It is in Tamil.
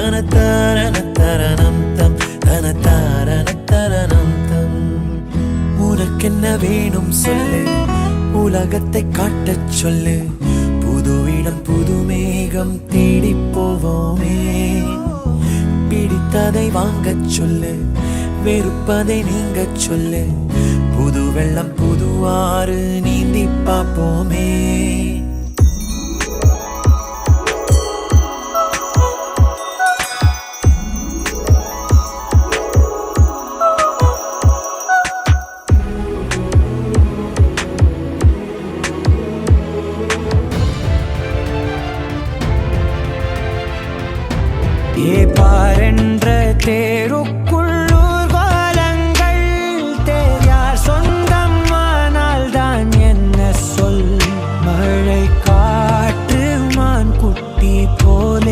தனத்தாரணம் தம் தனத்தாரணம் தம். உனக்கென்ன வேணும் சொல்லு, உலகத்தை காட்டச் சொல்லு. புது இடம் புது மேகம் தேடி போவோமே. பிடித்ததை வாங்கச் சொல்லு, வெறுப்பதை நீங்கச் சொல்லு. புது வெள்ளம் புது ஆறு நீந்தி பார்ப்போமே. பாரென்ற தேருக்குள்ளூர் வாலங்கள் தேர்யார் சொந்தம் ஆனால் தான் என்ன சொல். மழை காற்று மான் குட்டி போல